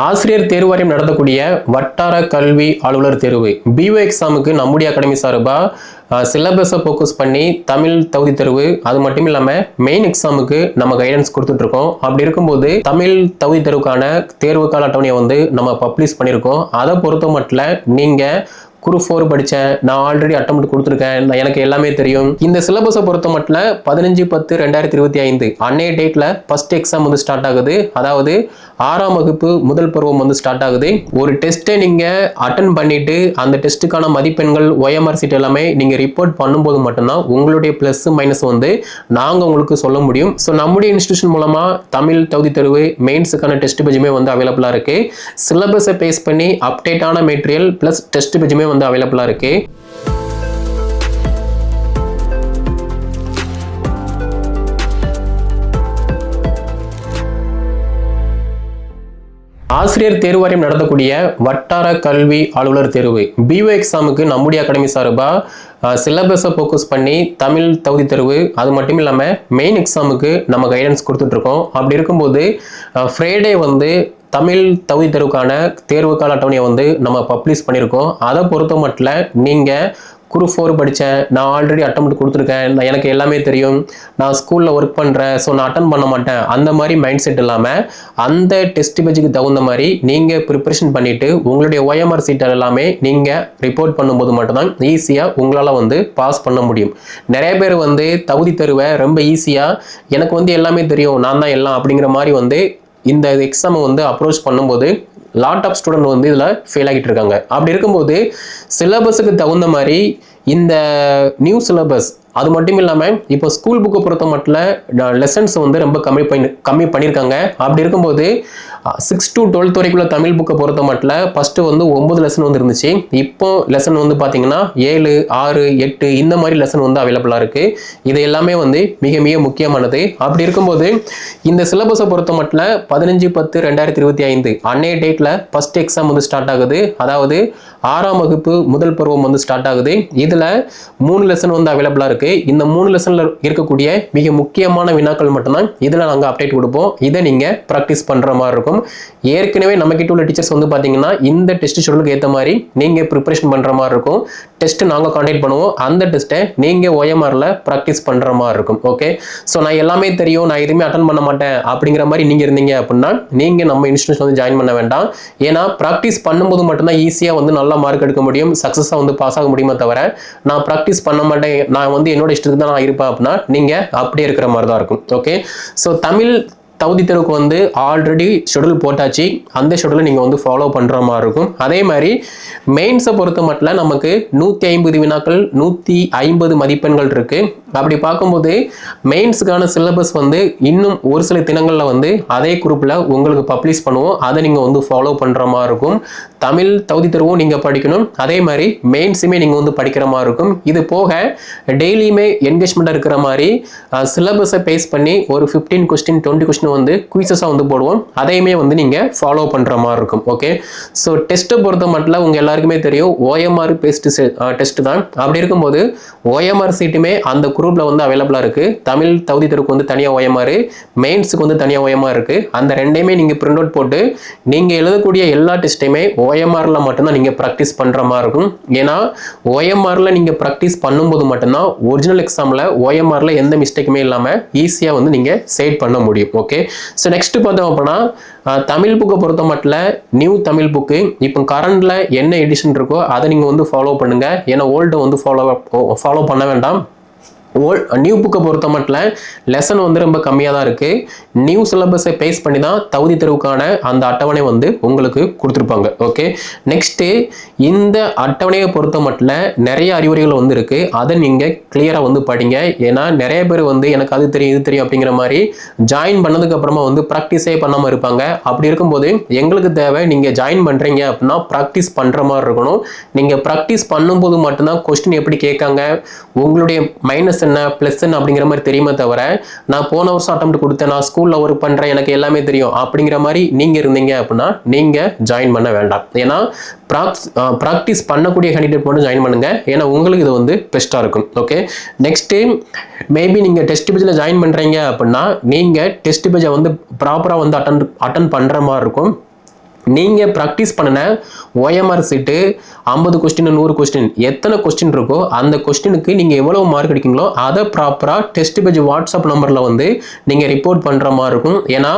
ஆசிரியர் தேர்வு வாரியம் நடத்தக்கூடிய வட்டார கல்வி அலுவலர் தேர்வு பிஓ எக்ஸாமுக்கு நம்முடைய அகாடமி சார்பாக சிலபஸை ஃபோக்கஸ் பண்ணி தமிழ் தகுதி தேர்வு அது மட்டும் இல்லாமல் மெயின் எக்ஸாமுக்கு நம்ம கைடன்ஸ் கொடுத்துட்ருக்கோம். அப்படி இருக்கும்போது தமிழ் தகுதி தேர்வுக்கான தேர்வு கால அட்டவணையை வந்து நம்ம பப்ளிஷ் பண்ணியிருக்கோம். அதை பொறுத்த மட்டும் நீங்கள் குரூப் 4 படித்தேன், நான் ஆல்ரெடி அட்டெம்ப்ட் கொடுத்துருக்கேன், எனக்கு எல்லாமே தெரியும். இந்த சிலபஸை பொறுத்த மட்டும் 15/10/2025 அன்னைய டேட்டில் ஃபர்ஸ்ட் எக்ஸாம் வந்து ஸ்டார்ட் ஆகுது. அதாவது 6ஆம் வகுப்பு முதல் பருவம் வந்து ஸ்டார்ட் ஆகுது. ஒரு டெஸ்ட்டை நீங்கள் அட்டன் பண்ணிட்டு அந்த டெஸ்ட்டுக்கான மதிப்பெண்கள் OMR சீட் எல்லாமே நீங்கள் ரிப்போர்ட் பண்ணும்போது மட்டும்தான் உங்களுடைய ப்ளஸ் மைனஸ் வந்து நாங்கள் உங்களுக்கு சொல்ல முடியும். ஸோ நம்முடைய இன்ஸ்டியூஷன் மூலமாக தமிழ் தகுதி தேர்வு மெயின்ஸுக்கான டெஸ்ட் பேஜுமே வந்து அவைலபிளாக இருக்குது. சிலபஸை பேஸ் பண்ணி அப்டேட்டான மெட்டீரியல் ப்ளஸ் டெஸ்ட் பேஜுமே வந்து அவைலபிளாக இருக்கு. ஆசிரியர் தேர்வு வாரியம் நடத்தக்கூடிய வட்டார கல்வி அலுவலர் தேர்வு பிஓ எக்ஸாமுக்கு நம்முடைய அகாடமி சார்பாக சிலபஸை ஃபோக்கஸ் பண்ணி தமிழ் தகுதி தேர்வு அது மட்டும் இல்லாமல் மெயின் எக்ஸாமுக்கு நம்ம கைடன்ஸ் கொடுத்துட்ருக்கோம். அப்படி இருக்கும்போது ஃப்ரைடே வந்து தமிழ் தகுதி தேர்வுக்கான தேர்வு கால அட்டவணையை வந்து நம்ம பப்ளிஷ் பண்ணியிருக்கோம். அதை பொறுத்த மட்டும் நீங்கள் குரூப் 4 படித்தேன், நான் ஆல்ரெடி அட்டெம்ப்ட் கொடுத்துருக்கேன், எனக்கு எல்லாமே தெரியும், நான் ஸ்கூலில் ஒர்க் பண்ணுறேன், ஸோ நான் அட்டன் பண்ண மாட்டேன், அந்த மாதிரி மைண்ட் செட் இல்லாமல் அந்த டெஸ்ட் பேஜுக்கு தகுந்த மாதிரி நீங்கள் ப்ரிப்பரேஷன் பண்ணிவிட்டு உங்களுடைய OMR சீட்டர் எல்லாமே நீங்கள் ரிப்போர்ட் பண்ணும்போது மட்டும்தான் ஈஸியாக உங்களால் வந்து பாஸ் பண்ண முடியும். நிறைய பேர் வந்து தகுதி தேர்வை ரொம்ப ஈஸியாக எனக்கு வந்து எல்லாமே தெரியும், நான் தான் எல்லாம் அப்படிங்கிற மாதிரி வந்து இந்த எக்ஸாமை வந்து அப்ரோச் பண்ணும்போது லாட் ஆஃப் ஸ்டூடெண்ட் வந்து இதில் ஃபெயில் ஆகிட்டு இருக்காங்க. அப்படி இருக்கும்போது சிலபஸுக்கு தகுந்த மாதிரி இந்த நியூ சிலபஸ் அது மட்டும் இல்லாமல் இப்போ ஸ்கூல் புக்கை பொறுத்த மட்டும் லெசன்ஸ் வந்து ரொம்ப கம்மி பண்ணியிருக்காங்க. அப்படி இருக்கும்போது 6 to 12 வரைக்குள்ள தமிழ் புக்கை பொறுத்த மட்டும் ஃபஸ்ட்டு வந்து 9 லெசன் வந்து இருந்துச்சு. இப்போ லெசன் வந்து பார்த்தீங்கன்னா 7, 6, 8 இந்த மாதிரி லெசன் வந்து அவைலபிளாக இருக்குது. இது எல்லாமே வந்து மிக மிக முக்கியமானது. அப்படி இருக்கும்போது இந்த சிலபஸை பொறுத்த மட்டும் 15/10/2025 அன்னைய டேட்டில் ஃபர்ஸ்ட் எக்ஸாம் வந்து ஸ்டார்ட் ஆகுது. அதாவது 6ஆம் வகுப்பு முதல் பருவம் வந்து ஸ்டார்ட் ஆகுது. இதில் 3 லெசன் வந்து அவைலபிளாக இருக்குது. இந்த 3 லெசன்ல இருக்கக்கூடிய மிக முக்கியமான வினாக்கள் மட்டும்தான் இதில் நாங்கள் அப்டேட் கொடுப்போம். இதை நீங்கள் ப்ராக்டிஸ் பண்ணுற மாதிரி இருக்கும். ஏற்கனவே நம்ம கிட்ட உள்ள டீச்சர்ஸ் வந்து பார்த்தீங்கன்னா இந்த டெஸ்ட் ஷெட்யூலுக்கு ஏற்ற மாதிரி நீங்கள் ப்ரிப்பரேஷன் பண்ணுற மாதிரி இருக்கும். டெஸ்ட் நாங்கள் கான்டாக்ட் பண்ணுவோம், அந்த டெஸ்ட்டை நீங்கள் OMRல ப்ராக்டிஸ் பண்ணுற மாதிரி இருக்கும். ஓகே, ஸோ நான் எல்லாமே தெரியும், நான் எதுவுமே அட்டன் பண்ண மாட்டேன் அப்படிங்கிற மாதிரி நீங்கள் இருந்தீங்க அப்படின்னா நீங்கள் நம்ம இன்ஸ்டியூஷன் வந்து ஜாயின் பண்ண வேண்டாம். ஏன்னா ப்ராக்டிஸ் பண்ணும்போது மட்டும்தான் ஈஸியாக வந்து நல்ல மார்க் எடுக்க முடியும், சக்ஸஸாக வந்து பாஸ் ஆக முடியுமே தவிர நான் ப்ராக்டிஸ் பண்ண மாட்டேன், நான் வந்து என்னோட இஷ்டத்துக்கு தான் நான் இருப்பேன் அப்படின்னா நீங்கள் அப்படியே இருக்கிற மாதிரி தான் இருக்கும். ஓகே, ஸோ தமிழ் தகுதி தேர்வுக்கு வந்து ஆல்ரெடி ஷெட்யூல் போட்டாச்சு, அந்த ஷெட்யூலை நீங்கள் வந்து ஃபாலோ பண்ணுற மாதிரி இருக்கும். அதே மாதிரி மெயின்ஸை பொறுத்த மட்டும் நமக்கு 150 வினாக்கள் 150 மதிப்பெண்கள் இருக்குது. அப்படி பார்க்கும்போது மெயின்ஸுக்கான சிலபஸ் வந்து இன்னும் ஒரு சில தினங்களில் வந்து அதே குரூப்பில் உங்களுக்கு பப்ளிஷ் பண்ணுவோம், அதை நீங்கள் வந்து ஃபாலோ பண்ணுற மாதிரி இருக்கும். தமிழ் தகுதி தேர்வும் நீங்கள் படிக்கணும், அதே மாதிரி மெயின்ஸுமே நீங்கள் வந்து படிக்கிற மாதிரி இருக்கும். இது போக டெய்லியுமே என்கேஜ்மெண்ட்டாக இருக்கிற மாதிரி சிலபஸை பேஸ் பண்ணி ஒரு 15 கொஸ்டின் 20 கொஸ்டின் வந்து குயிசஸாக வந்து போடுவோம், அதையுமே வந்து நீங்கள் ஃபாலோ பண்ணுற மாதிரி இருக்கும். ஓகே, ஸோ டெஸ்ட்டை பொறுத்த மட்டும் உங்கள் எல்லாருக்குமே தெரியும் OMR பேஸ்டு டெஸ்ட் தான். அப்படி இருக்கும்போது OMR சீட்டுமே அந்த குரூப்பில் வந்து அவைலபிளாக இருக்குது. தமிழ் தகுதி தேர்வுக்கு வந்து தனியாக OMR, மெயின்ஸுக்கு வந்து தனியாக OMR இருக்குது. அந்த ரெண்டையுமே நீங்கள் பிரிண்ட் அவுட் போட்டு நீங்கள் எழுதக்கூடிய எல்லா டெஸ்ட்டையுமே OMRல மட்டும்தான் நீங்கள் ப்ராக்டிஸ் பண்ணுற மாதிரி இருக்கும். ஏன்னா OMRல நீங்கள் ப்ராக்டிஸ் பண்ணும்போது மட்டும்தான் ஒரிஜினல் எக்ஸாமில் OMRல எந்த மிஸ்டேக்குமே இல்லாமல் ஈஸியாக வந்து நீங்கள் செட் பண்ண முடியும். ஓகே, ஸோ நெக்ஸ்ட் பார்த்தோம் அப்படின்னா தமிழ் புக்கை பொறுத்த மட்டும் நியூ தமிழ் புக்கு இப்போ கரண்டில் என்ன எடிஷன் இருக்கோ அதை நீங்கள் வந்து ஃபாலோ பண்ணுங்கள். ஏன்னா ஓல்டு வந்து ஃபாலோ பண்ண வேண்டாம். நியூ புக்கை பொறுத்த மட்டும் லெசன் வந்து ரொம்ப கம்மியாக தான் இருக்குது. நியூ சிலபஸை பேஸ் பண்ணி தான் தகுதி தேர்வுக்கான அந்த அட்டவணை வந்து உங்களுக்கு கொடுத்துருப்பாங்க. ஓகே, நெக்ஸ்ட்டு இந்த அட்டவணையை பொறுத்த மட்டும் நிறைய அறிவுரைகள் வந்து இருக்குது, அதை நீங்கள் கிளியராக வந்து படிங்க. ஏன்னா நிறைய பேர் வந்து எனக்கு அது தெரியும் இது தெரியும் அப்படிங்கிற மாதிரி ஜாயின் பண்ணதுக்கு அப்புறமா வந்து ப்ராக்டிஸே பண்ணாமல் இருப்பாங்க. அப்படி இருக்கும்போது எங்களுக்கு தேவை நீங்கள் ஜாயின் பண்ணுறீங்க அப்படின்னா ப்ராக்டிஸ் பண்ணுற மாதிரி இருக்கணும். நீங்கள் ப்ராக்டிஸ் பண்ணும்போது மட்டும்தான் கொஸ்டின் எப்படி கேட்காங்க, உங்களுடைய மைனஸ் என்ன பிளஸ் என்ன அப்படிங்கிற மாதிரி தெரியுமே தவிர நான் போன வருஷம் அட்டெம்ப்ட் கொடுத்தேன், நான் ஸ்கூலில் ஒர்க் பண்ணுறேன், எனக்கு எல்லாமே தெரியும் அப்படிங்கிற மாதிரி நீங்கள் இருந்தீங்க அப்படின்னா நீங்கள் ஜாயின் பண்ண வேண்டாம். ஏன்னா ப்ராக்டிஸ் பண்ணக்கூடிய கேண்டிடேட் மட்டும் ஜாயின் பண்ணுங்க, ஏன்னா உங்களுக்கு இது வந்து பெஸ்ட்டாக இருக்கும். ஓகே, நெக்ஸ்ட்டு மேபி நீங்கள் டெஸ்ட் பேஜில் ஜாயின் பண்ணுறீங்க அப்படின்னா நீங்கள் டெஸ்ட் பேஜை வந்து ப்ராப்பராக வந்து அட்டன் பண்ணுற மாதிரி இருக்கும். நீங்கள் ப்ராக்டிஸ் பண்ணின OMR சீட்டு 50 கொஸ்டின் 100 கொஸ்டின் எத்தனை கொஸ்டின் இருக்கோ அந்த கொஸ்டினுக்கு நீங்கள் எவ்வளவு மார்க் அடிக்கீங்களோ அதை ப்ராப்பராக டெஸ்ட் பேஜ் வாட்ஸ்அப் நம்பரில் வந்து நீங்கள் ரிப்போர்ட் பண்ணுற மாதிரி இருக்கும். ஏன்னா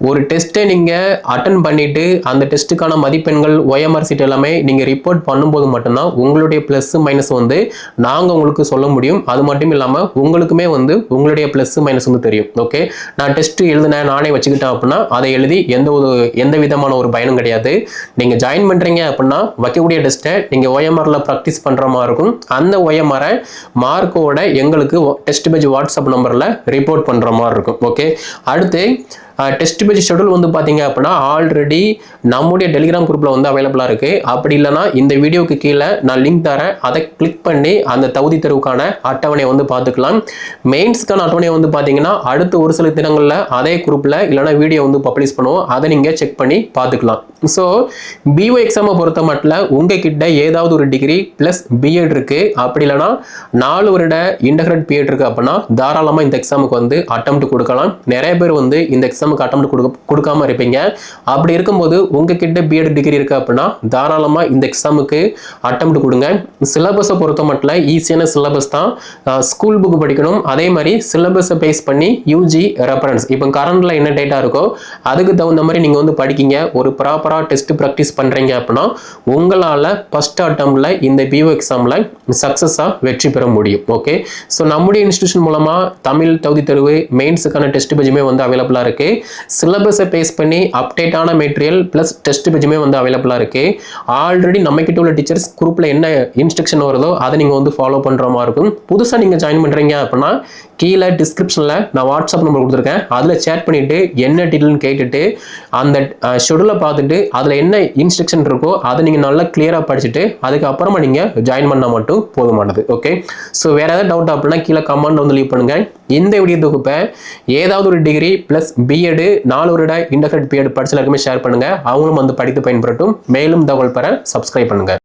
ஒரு டெஸ்ட்டை நீங்கள் அட்டன் பண்ணிவிட்டு அந்த டெஸ்ட்டுக்கான மதிப்பெண்கள் OMR சீட் எல்லாமே நீங்கள் ரிப்போர்ட் பண்ணும்போது மட்டும்தான் உங்களுடைய ப்ளஸ் மைனஸ் வந்து நாங்கள் உங்களுக்கு சொல்ல முடியும். அது மட்டும் இல்லாமல் உங்களுக்குமே வந்து உங்களுடைய ப்ளஸ் மைனஸ் வந்து தெரியும். ஓகே, நான் டெஸ்ட் எழுதினேன் நானே வச்சுக்கிட்டேன் அப்படின்னா அதை எழுதி எந்த விதமான ஒரு பயனும் கிடையாது. நீங்க ஜாயின் பண்றீங்க அப்படின்னா வைக்கக்கூடிய டெஸ்ட்டை நீங்க OMRல ப்ராக்டிஸ் பண்ற மாதிரி இருக்கும். அந்த OMR மார்க்கோட எங்களுக்கு டெஸ்ட் பேஜ் வாட்ஸ்அப் நம்பர்ல ரிப்போர்ட் பண்ற மாதிரி இருக்கும். ஓகே, அடுத்து டெஸ்ட் பேஜ் ஷெடியூல் வந்து பார்த்தீங்க அப்படின்னா ஆல்ரெடி நம்முடைய டெலிகிராம் குரூப்பில் வந்து அவைலபிளாக இருக்குது. அப்படி இல்லைனா இந்த வீடியோக்கு கீழே நான் லிங்க் தரேன், அதை கிளிக் பண்ணி அந்த தகுதி தேர்வுக்கான அட்டவணையை வந்து பார்த்துக்கலாம். மெயின்ஸ்க்கான அட்டவணையை வந்து பார்த்தீங்கன்னா அடுத்த ஒரு சில தினங்களில் அதே குரூப்பில் இல்லைனா வீடியோ வந்து பப்ளிஷ் பண்ணுவோம், அதை நீங்கள் செக் பண்ணி பார்த்துக்கலாம். ஸோ BO எக்ஸாமை பொறுத்த மட்டும் உங்ககிட்ட ஏதாவது ஒரு டிகிரி ப்ளஸ் பிஎட் இருக்குது, அப்படி இல்லைனா 4 வருட இன்டகிரேட் பிஎட் இருக்குது அப்படின்னா தாராளமாக இந்த எக்ஸாமுக்கு வந்து அட்டெம்ப்ட் கொடுக்கலாம். நிறைய பேர் வந்து இந்த எக்ஸாமுக்கு அட்டெம்ப்ட் கொடுக்காம இருப்பீங்க. அப்படி இருக்கும்போது உங்ககிட்ட பிஎட் டிகிரி இருக்கு அப்படின்னா தாராளமா இந்த எக்ஸாமுக்கு அட்டெம்ப்ட் கொடுங்க. சிலபஸை பொறுத்த மட்டும் ஈஸியான சிலபஸ் தான். ஸ்கூல் புக் படிக்கணும், அதே மாதிரி சிலபஸை பேஸ் பண்ணி UG ரெஃபரன்ஸ் இப்போ கரண்ட்ல என்ன டேட்டா இருக்கோ அதுக்கு தகுந்த மாதிரி நீங்க வந்து படிக்கீங்க. ஒரு ப்ராப்பரா டெஸ்ட் ப்ராக்டிஸ் பண்றீங்க அப்படின்னா உங்களால ஃபர்ஸ்ட் அட்டெம்ப்ட்ல இந்த BO எக்ஸாம்ல சக்சஸா வெற்றி பெற முடியும். ஓகே, ஸோ நம்முடைய இன்ஸ்டிடியூஷன் மூலமா தமிழ் தகுதி தேர்வு மெயின்ஸுக்கான டெஸ்ட் பேஜுமே வந்து அவைலபிளா இருக்கு. சிலபஸை பேஸ் பண்ணி அப்டேட்டான மெட்டீரியல் ப்ளஸ் டெஸ்ட் பேஜுமே வந்து அவைலபிளாக இருக்குது. ஆல்ரெடி நம்மக்கிட்ட உள்ள டீச்சர்ஸ் குரூப்பில் என்ன இன்ஸ்ட்ரக்ஷன் வருதோ அதை நீங்கள் வந்து ஃபாலோ பண்ணுற மாதிரி இருக்கும். புதுசாக நீங்கள் ஜாயின் பண்ணுறீங்க அப்படின்னா கீழே டிஸ்கிரிப்ஷனில் நான் வாட்ஸ்அப் நம்பர் கொடுத்துருக்கேன், அதில் சேட் பண்ணிவிட்டு என்ன டீட்டெயில்னு கேட்டுட்டு அந்த ஷெடியூலை பார்த்துட்டு அதில் என்ன இன்ஸ்ட்ரக்ஷன் இருக்கோ அதை நீங்கள் நல்லா கிளியராக படிச்சுட்டு அதுக்கப்புறமா நீங்கள் ஜாயின் பண்ணால் மட்டும் போதுமானது. ஓகே, ஸோ வேறு ஏதாவது டவுட் அப்படின்னா கீழே கமெண்ட் வந்து லீவ் பண்ணுங்கள். இந்த வீடியோ தொகுப்பை ஏதாவது ஒரு டிகிரி ப்ளஸ் பிஎட் 4 வருட இன்டகிரேட் பிஎட் படிச்ச எல்லாருக்குமே ஷேர் பண்ணுங்க, அவங்களும் வந்து படித்து பயன்பெறட்டும். மேலும் தகவல் பெற சப்ஸ்கிரைப் பண்ணுங்க.